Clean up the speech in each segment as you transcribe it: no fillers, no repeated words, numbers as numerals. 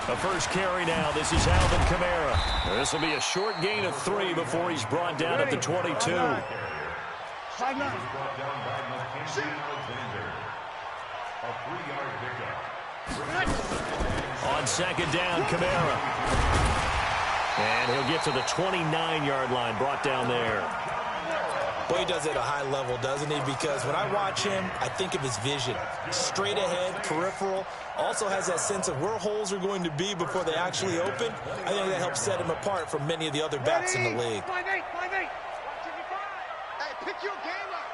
A first carry now. This is Alvin Kamara. This will be a short gain of 3 before he's brought down at the 22. 5-9. On second down, Kamara. And he'll get to the 29-yard line, brought down there. Well, he does it at a high level, doesn't he? Because when I watch him, I think of his vision. Straight ahead, peripheral. Also has that sense of where holes are going to be before they actually open. I think that helps set him apart from many of the other backs in the league. 5-8. Hey, pick your game up.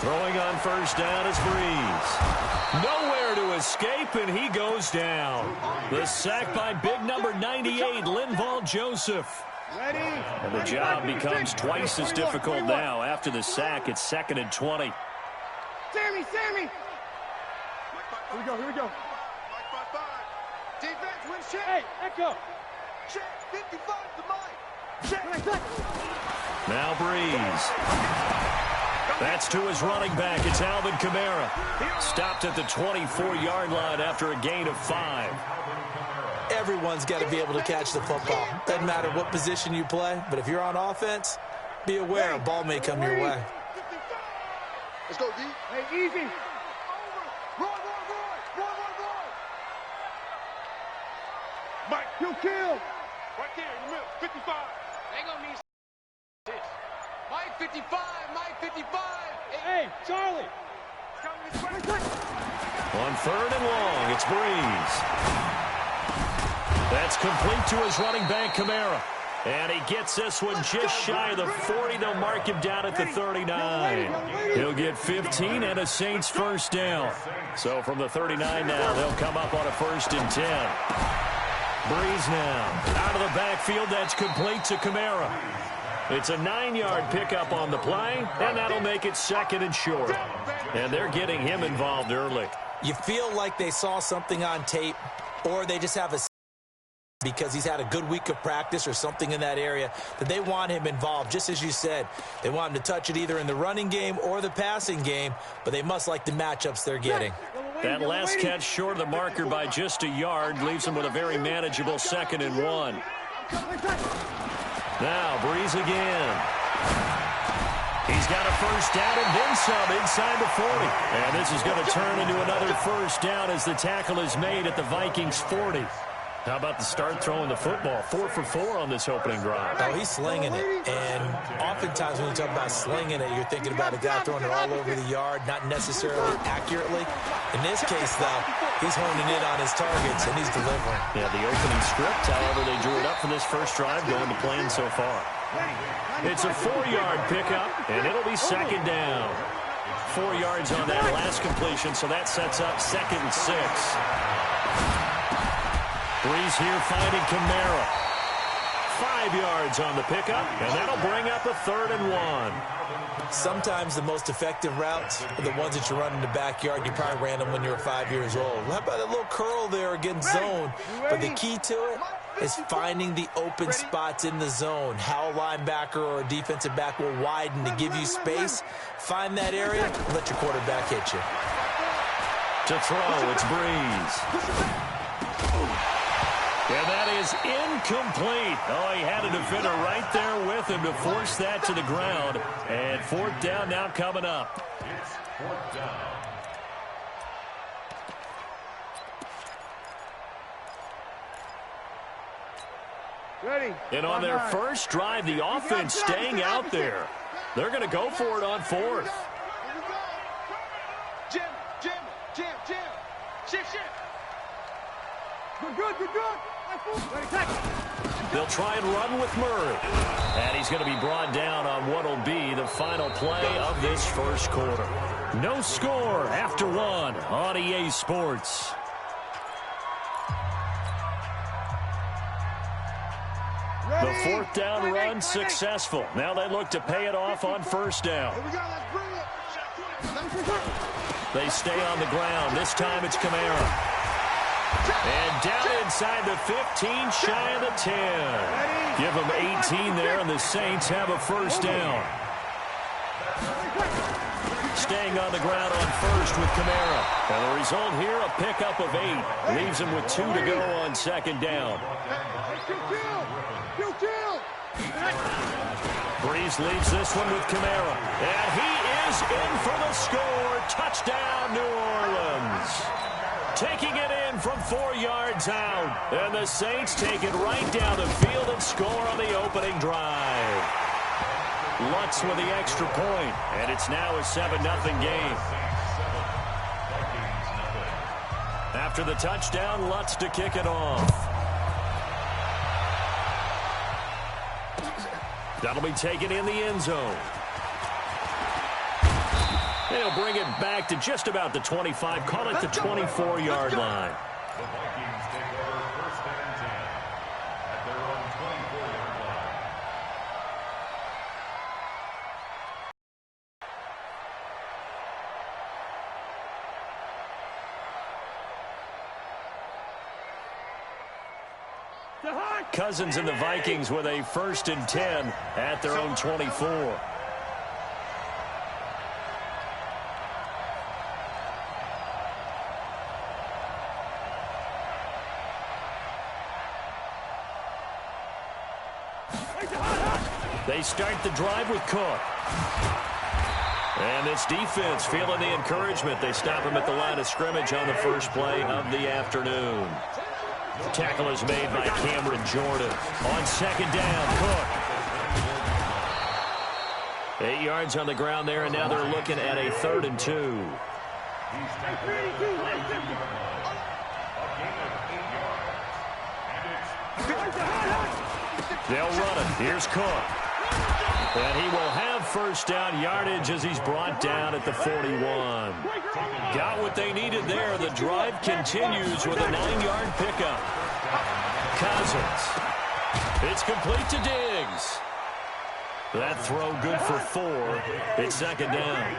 Throwing on first down is Breeze. Nowhere to escape, and he goes down. The sack by big number 98, Linval Joseph. And the job becomes twice as difficult now. After the sack, it's 2nd and 20. Sammy! Here we go. Defense wins check. Hey, echo. Check, 55 to Mike. Check. Now Breeze. That's to his running back. It's Alvin Kamara. Stopped at the 24-yard line after a gain of 5. Everyone's got to be able to catch the football. Doesn't matter what position you play, but if you're on offense, be aware a ball may come your way. Let's go, D. Hey, easy. Roy. Mike, you kill. Right there in the middle, 55. They gonna need this. Mike 55. Hey, Charlie. On 3rd and long, it's Breeze. That's complete to his running back, Kamara. And he gets this one just shy of the 40. They'll mark him down at the 39. He'll get 15 and a Saints first down. So from the 39 now, they'll come up on a 1st and 10. Breeze now. Out of the backfield, that's complete to Kamara. It's a 9-yard pickup on the play, and that'll make it 2nd and short. And they're getting him involved early. You feel like they saw something on tape, or they just have a because he's had a good week of practice or something in that area that they want him involved. Just as you said, they want him to touch it either in the running game or the passing game, but they must like the matchups they're getting. That last catch short of the marker by just a yard leaves him with a very manageable 2nd and 1. Now Breeze again. He's got a first down and then some inside the 40. And this is going to turn into another first down as the tackle is made at the Vikings 40. How about the start throwing the football? 4 for 4 on this opening drive. Oh, he's slinging it. And oftentimes when you talk about slinging it, you're thinking about a guy throwing it all over the yard, not necessarily accurately. In this case, though, he's honing in on his targets, and he's delivering. Yeah, the opening script, however, they drew it up for this first drive, going to plan so far. It's a 4-yard pickup, and it'll be 2nd down. 4 yards on that last completion, so that sets up 2nd and 6. Breeze here finding Kamara. 5 yards on the pickup, and that'll bring up a 3rd and 1. Sometimes the most effective routes are the ones that you run in the backyard. You probably ran them when you were 5 years old. How about a little curl there against zone? But the key to it is finding the open spots in the zone. How a linebacker or a defensive back will widen to give you space. Find that area and let your quarterback hit you. To throw, it's Breeze. And that is incomplete. Oh, he had a defender right there with him to force that to the ground. And 4th down now coming up. It's 4th down. Ready. And on their first drive, the offense staying out there. They're going to go for it on 4th. Jim. Shift. Good. They'll try and run with Murray. And he's going to be brought down on what will be the final play of this first quarter. No score after 1 on EA Sports. The 4th down run successful. Now they look to pay it off on 1st down. They stay on the ground. This time it's Kamara. And down inside the 15, shy of the 10. Give them 18 there, and the Saints have a 1st down. on the ground on first with Kamara. And the result here, a pickup of 8. Leaves him with 2 to go on second down. Breeze leads this one with Kamara. And he is in for the score. Touchdown, New Orleans. Taking it in from 4 yards out. And the Saints take it right down the field and score on the opening drive. Lutz with the extra point, and it's now a 7-0 game. After the touchdown, Lutz to kick it off. That'll be taken in the end zone. They'll bring it back to just about the 25, call it the 24-yard line. The Vikings take over 1st and 10 at their own 24-yard line. Cousins and the Vikings with a 1st and 10 at their own 24. They start the drive with Cook. And this defense feeling the encouragement. They stop him at the line of scrimmage on the first play of the afternoon. Tackle is made by Cameron Jordan. On second down, Cook. 8 yards on the ground there, and now they're looking at a 3rd and 2. They'll run it. Here's Cook. And he will have 1st down yardage as he's brought down at the 41. Got what they needed there. The drive continues with a 9-yard pickup. Cousins. It's complete to Diggs. That throw good for 4. It's 2nd down.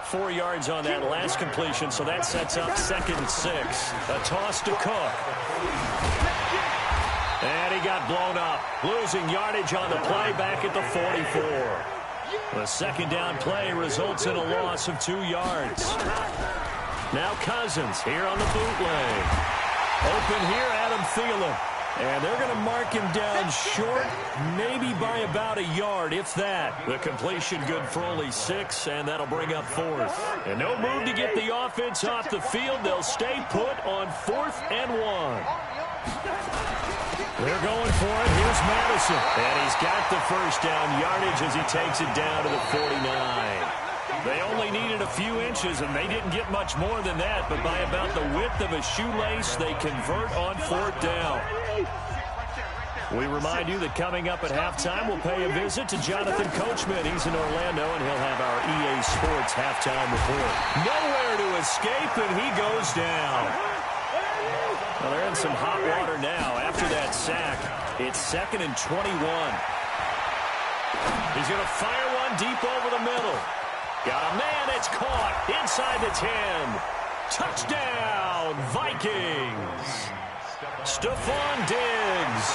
4 yards on that last completion, so that sets up 2nd and 6. A toss to Cook. And he got blown up, losing yardage on the play back at the 44. The 2nd down play results in a loss of 2 yards. Now Cousins here on the bootleg. Open here, Adam Thielen. And they're going to mark him down short, maybe by about a yard, if that. The completion good for only 6, and that'll bring up 4th. And no move to get the offense off the field. They'll stay put on 4th and 1. They're going for it. Here's Madison. And he's got the 1st down yardage as he takes it down to the 49. They only needed a few inches, and they didn't get much more than that. But by about the width of a shoelace, they convert on 4th down. We remind you that coming up at halftime, we'll pay a visit to Jonathan Coachman. He's in Orlando, and he'll have our EA Sports halftime report. Nowhere to escape, and he goes down. Well, they're in some hot water now. After that sack, it's 2nd and 21. He's going to fire one deep over the middle. Got a man, it's caught inside the 10. Touchdown, Vikings. Stephon Diggs,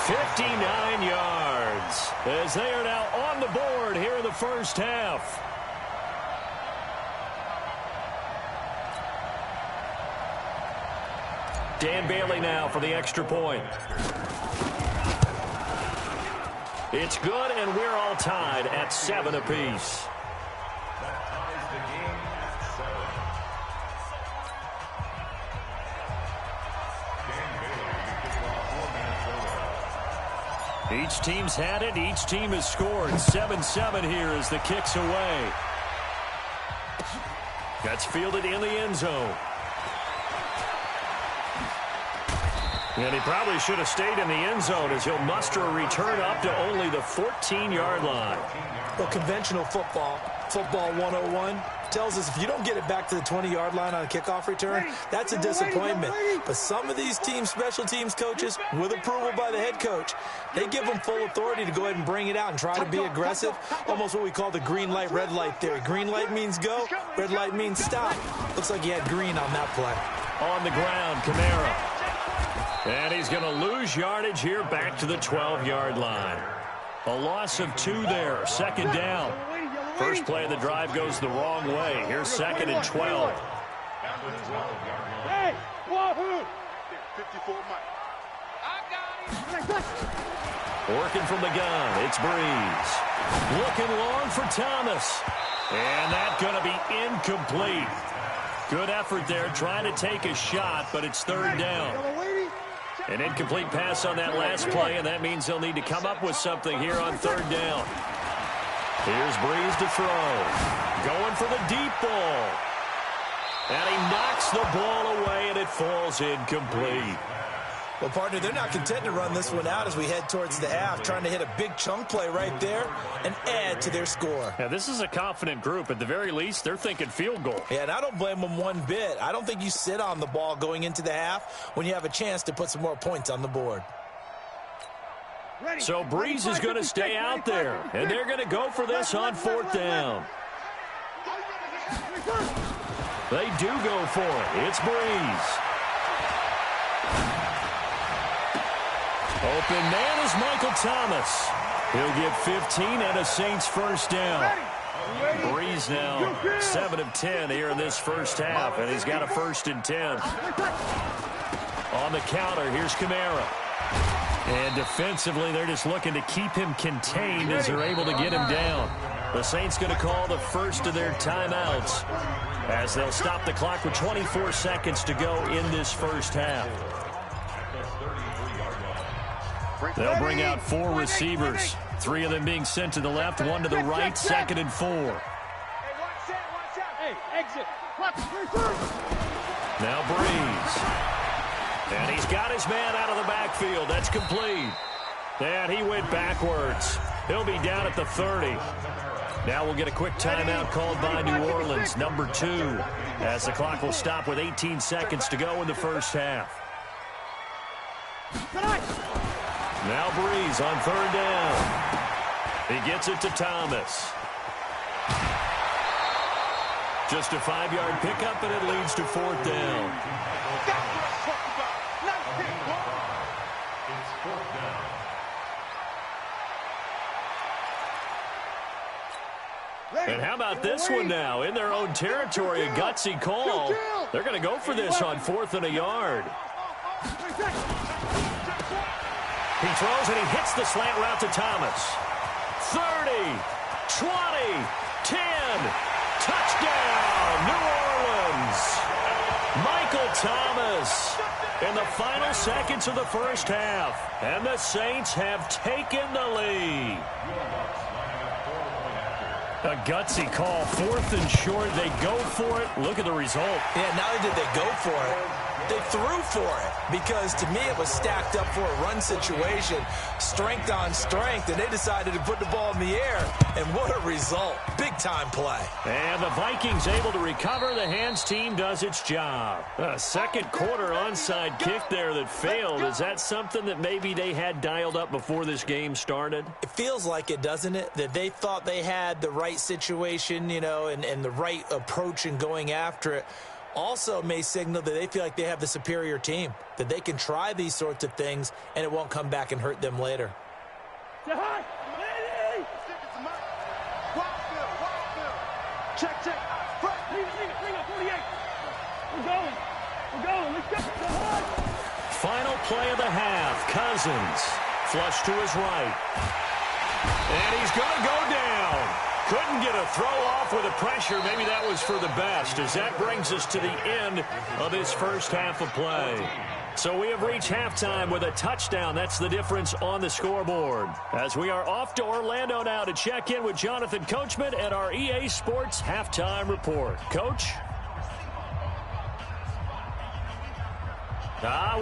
59 yards, as they are now on the board here in the first half. Dan Bailey now for the extra point. It's good, and we're all tied at 7 apiece. Each team's had it. Each team has scored. 7-7 here as the kick's away. That's fielded in the end zone. And he probably should have stayed in the end zone as he'll muster a return up to only the 14-yard line. Well, conventional football 101, tells us if you don't get it back to the 20-yard line on a kickoff return, that's a disappointment. But some of these teams, special teams coaches, with approval by the head coach, they give them full authority to go ahead and bring it out and try to be aggressive, almost what we call the green light, red light theory. Green light means go, red light means stop. Looks like he had green on that play. On the ground, Kamara. And he's going to lose yardage here back to the 12-yard line. A loss of 2 there, 2nd down. First play of the drive goes the wrong way. Here's 2nd and 12. Hey, wahoo! 54 Mike. I got him. Working from the gun, it's Breeze. Looking long for Thomas. And that's going to be incomplete. Good effort there, trying to take a shot, but it's 3rd down. An incomplete pass on that last play, and that means they'll need to come up with something here on 3rd down. Here's Breeze to throw. Going for the deep ball. And he knocks the ball away, and it falls incomplete. Well, partner, they're not content to run this one out as we head towards the half, trying to hit a big chunk play right there and add to their score. Yeah, this is a confident group. At the very least, they're thinking field goal. Yeah, and I don't blame them one bit. I don't think you sit on the ball going into the half when you have a chance to put some more points on the board. So Breeze is going to stay out there, and they're going to go for this on 4th down. They do go for it. It's Breeze. Open man is Michael Thomas. He'll get 15 and a Saints first down. Breeze now 7 of 10 here in this first half, and he's got a 1st and 10. On the counter, here's Kamara. And defensively, they're just looking to keep him contained as they're able to get him down. The Saints going to call the first of their timeouts as they'll stop the clock with 24 seconds to go in this first half. They'll bring out 4 receivers, 3 of them being sent to the left, 1 to the right, 2nd and 4. Now Breeze. And he's got his man out of the backfield. That's complete. And he went backwards. He'll be down at the 30. Now we'll get a quick timeout called by New Orleans, number 2, as the clock will stop with 18 seconds to go in the first half. Now Breeze on 3rd down. He gets it to Thomas. Just a 5-yard pickup, and it leads to 4th down. And how about this one now? In their own territory, a gutsy call. They're going to go for this on 4th and a yard. He throws and he hits the slant route to Thomas. 30, 20, 10, touchdown, New Orleans. Michael Thomas in the final seconds of the first half. And the Saints have taken the lead. A gutsy call, 4th and short. They go for it. Look at the result. Yeah, not only did they go for it, they threw for it, because to me it was stacked up for a run situation, strength on strength, and they decided to put the ball in the air, and what a result. Big-time play. And the Vikings able to recover. The hands team does its job. A second quarter onside kick there that failed. Is that something that maybe they had dialed up before this game started? It feels like it, doesn't it? That they thought they had the right situation, you know, and the right approach in going after it. Also may signal that they feel like they have the superior team, that they can try these sorts of things and it won't come back and hurt them later. Check. Bring up 48. We're going. Let's go. Final play of the half. Cousins. Flush to his right. And he's going to go down. Couldn't get a throw off with the pressure. Maybe that was for the best, as that brings us to the end of this first half of play. So we have reached halftime with a touchdown. That's the difference on the scoreboard. As we are off to Orlando now to check in with Jonathan Coachman and our EA Sports Halftime Report. Coach?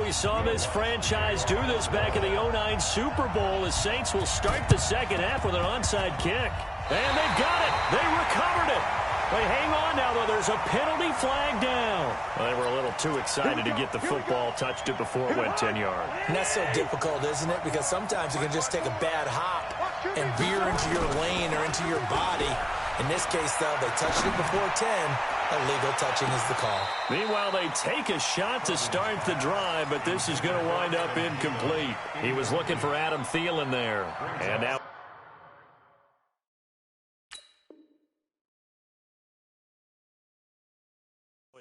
We saw this franchise do this back in the 09 Super Bowl. The Saints will start the second half with an onside kick. And they got it. They recovered it. They hang on now, though. There's a penalty flag down. Well, they were a little too excited to get the football, touched it before it went 10 yards. And that's so difficult, isn't it? Because sometimes you can just take a bad hop and veer into your lane or into your body. In this case, though, they touched it before 10. Illegal touching is the call. Meanwhile, they take a shot to start the drive, but this is going to wind up incomplete. He was looking for Adam Thielen there. And now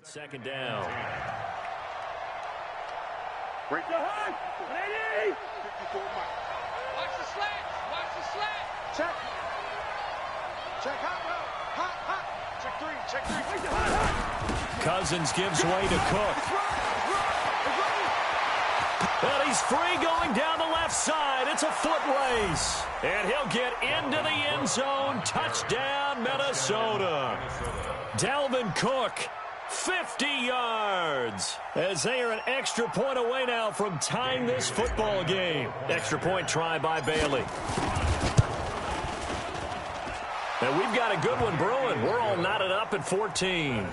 It's second down. Break the hook. Ready? 54 miles. Watch the slant. Watch the slant. Check. Check hot route. Hot. Check three. Check three. Cousins gives way to Cook. And he's free going down the left side. It's a foot race. And he'll get into the end zone. Touchdown, Minnesota. Dalvin Cook, 50 yards. As they are an extra point away now from tying this football game. Extra point try by Bailey. And we've got a good one brewing. We're all knotted up at 14.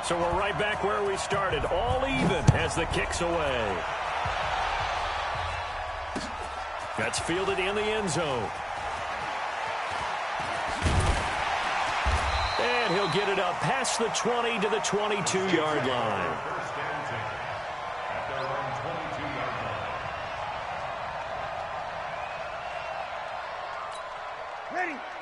So we're right back where we started, all even as the kick's away. That's fielded in the end zone. And he'll get it up past the 20 to the 22-yard line.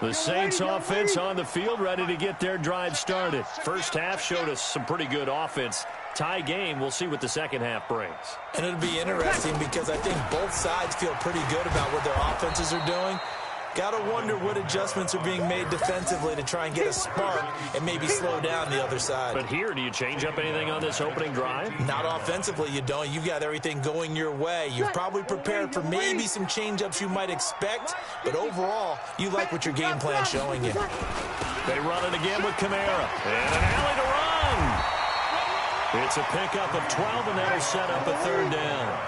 The Saints offense on the field, ready to get their drive started. First half showed us some pretty good offense. Tie game, we'll see what the second half brings. And it'll be interesting because I think both sides feel pretty good about what their offenses are doing. Got to wonder what adjustments are being made defensively to try and get a spark and maybe slow down the other side. But here, do you change up anything on this opening drive? Not offensively, you don't. You've got everything going your way. You've probably prepared for maybe some change-ups you might expect, but overall, you like what your game plan's showing you. They run it again with Kamara. And an alley to run. It's a pickup of 12, and that'll set up a third down.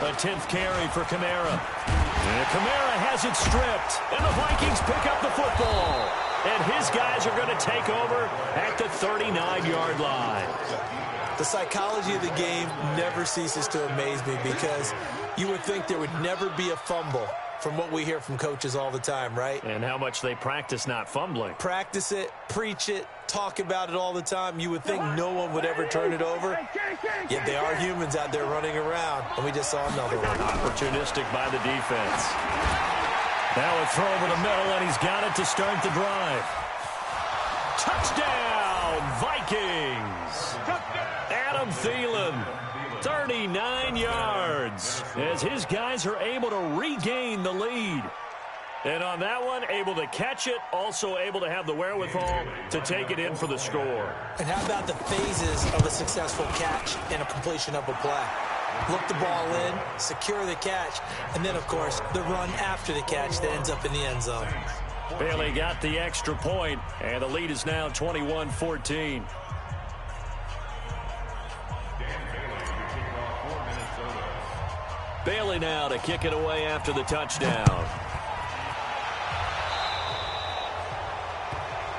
A 10th carry for Kamara. And Kamara has it stripped. And the Vikings pick up the football. And his guys are going to take over at the 39-yard line. The psychology of the game never ceases to amaze me because you would think there would never be a fumble from what we hear from coaches all the time, right? And how much they practice not fumbling. Practice it, preach it, talk about it all the time. You would think no one would ever turn it over. Yet they are humans out there running around, and we just saw another one. Opportunistic by the defense. Now a throw over the middle, and he's got it to start the drive. Touchdown, Vikings! Adam Thielen. 39 yards as his guys are able to regain the lead. And on that one, able to catch it, also able to have the wherewithal to take it in for the score. And how about the phases of a successful catch and a completion of a play? Look the ball in, secure the catch, and then, of course, the run after the catch that ends up in the end zone. Bailey got the extra point, and the lead is now 21-14. Bailey now to kick it away after the touchdown.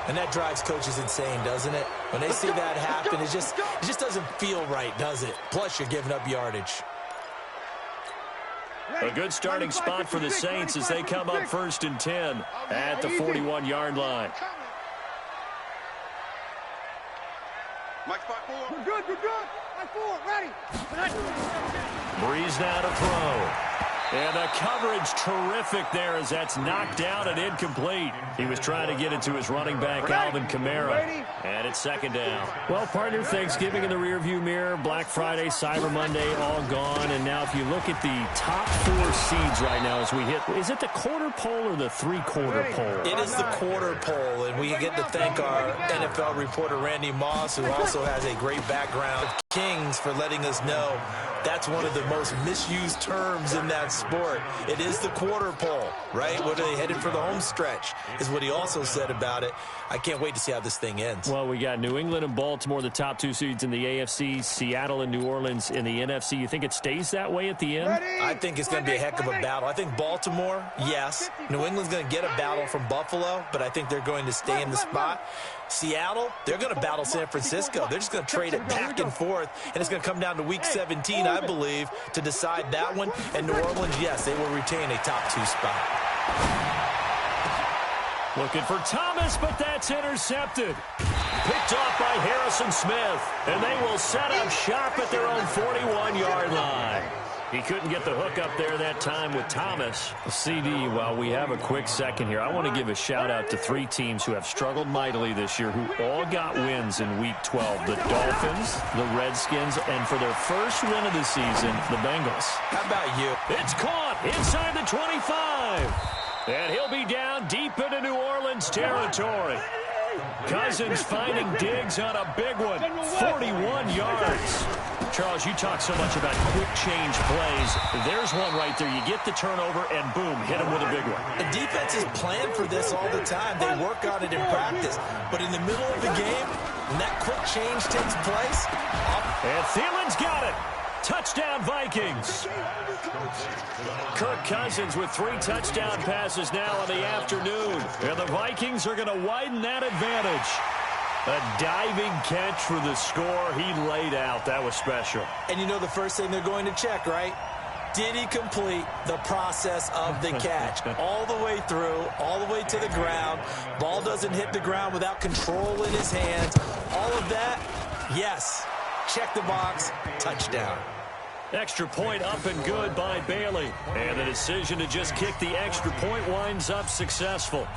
And that drives coaches insane, doesn't it? When they see that happen, it just doesn't feel right, does it? Plus, you're giving up yardage. A good starting spot for the Saints as they come up 1st and 10 at the 41-yard line. Mike, 5-4. We're good. 5-4. Ready. Breeze now to throw. And the coverage terrific there as that's knocked down and incomplete. He was trying to get it to his running back, Alvin Kamara. And it's second down. Well, partner, Thanksgiving in the rearview mirror, Black Friday, Cyber Monday, all gone. And now if you look at the top 4 seeds right now as we hit, is it the quarter pole or the 3/4 pole? It is the quarter pole, and we get to thank our NFL reporter, Randy Moss, who also has a great background of Kings, for letting us know that's one of the most misused terms in that sport. It is the quarter pole, right? What are they headed for the home stretch is what he also said about it. I can't wait to see how this thing ends. Well, we got New England and Baltimore, the top 2 seeds in the AFC, Seattle and New Orleans in the NFC. You think it stays that way at the end? I think it's going to be a heck of a battle. I think Baltimore, yes. New England's going to get a battle from Buffalo, but I think they're going to stay in the spot. Seattle, they're going to battle San Francisco. They're just going to trade it back and forth, and it's going to come down to Week 17, I believe, to decide that one. And New Orleans, yes, they will retain a top 2 spot. Looking for Thomas, but that's intercepted. Picked off by Harrison Smith, and they will set up shop at their own 41-yard line. He couldn't get the hook up there that time with Thomas. CD, while we have a quick second here, I want to give a shout-out to 3 teams who have struggled mightily this year, who all got wins in Week 12. The Dolphins, the Redskins, and for their first win of the season, the Bengals. How about you? It's caught inside the 25. And he'll be down deep into New Orleans territory. Cousins finding Diggs on a big one, 41 yards. Charles, you talk so much about quick change plays. There's one right there. You get the turnover, and boom, hit him with a big one. The defenses plan for this all the time. They work on it in practice. But in the middle of the game, when that quick change takes place... And Thielen's got it. Touchdown, Vikings. Kirk Cousins with 3 touchdown passes now in the afternoon. And the Vikings are going to widen that advantage. A diving catch for the score. He laid out. That was special. And you know the first thing they're going to check, right? Did he complete the process of the catch? All the way through, all the way to the ground. Ball doesn't hit the ground without control in his hands. All of that, yes. Check the box, touchdown. Extra point up and good by Bailey. And the decision to just kick the extra point winds up successful.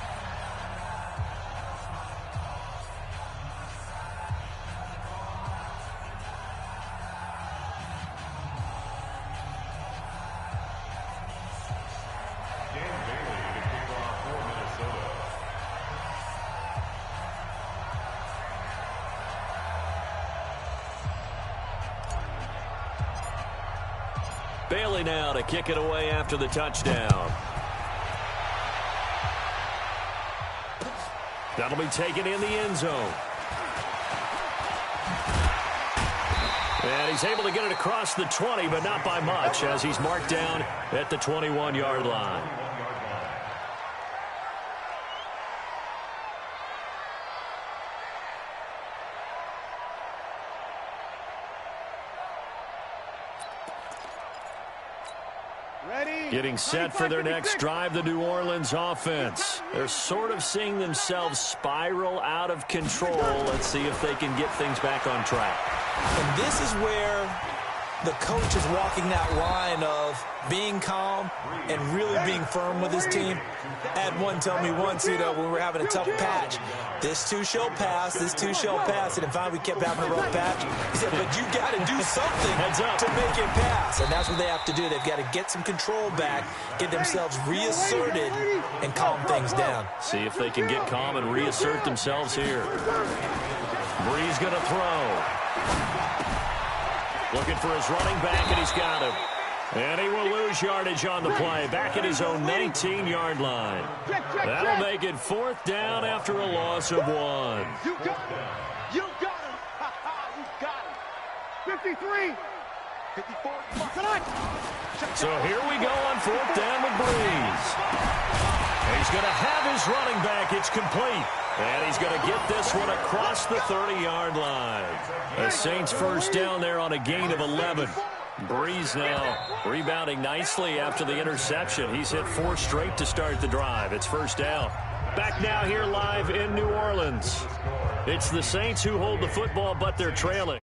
Bailey now to kick it away after the touchdown. That'll be taken in the end zone. And he's able to get it across the 20, but not by much, as he's marked down at the 21-yard line. Getting set for their next drive, the New Orleans offense. They're sort of seeing themselves spiral out of control. Let's see if they can get things back on track. And this is where the coach is walking that line of being calm and really being firm with his team. I had one tell me once, when we were having a tough patch, this too shall pass, this too shall pass. And finally we kept having a rough patch. He said, but you got to do something to make it pass. And that's what they have to do. They've got to get some control back, get themselves reasserted, and calm things down. See if they can get calm and reassert themselves here. Bree's going to throw. Looking for his running back, and he's got him. And he will lose yardage on the play. Back at his own 19-yard line. That'll make it 4th down after a loss of 1. You got him. You got him. You got him. 53. 54. So here we go on 4th down with Breeze. He's going to have his running back. It's complete. And he's going to get this one across the 30-yard line. The Saints first down there on a gain of 11. Breeze now rebounding nicely after the interception. He's hit 4 straight to start the drive. It's first down. Back now here live in New Orleans. It's the Saints who hold the football, but they're trailing.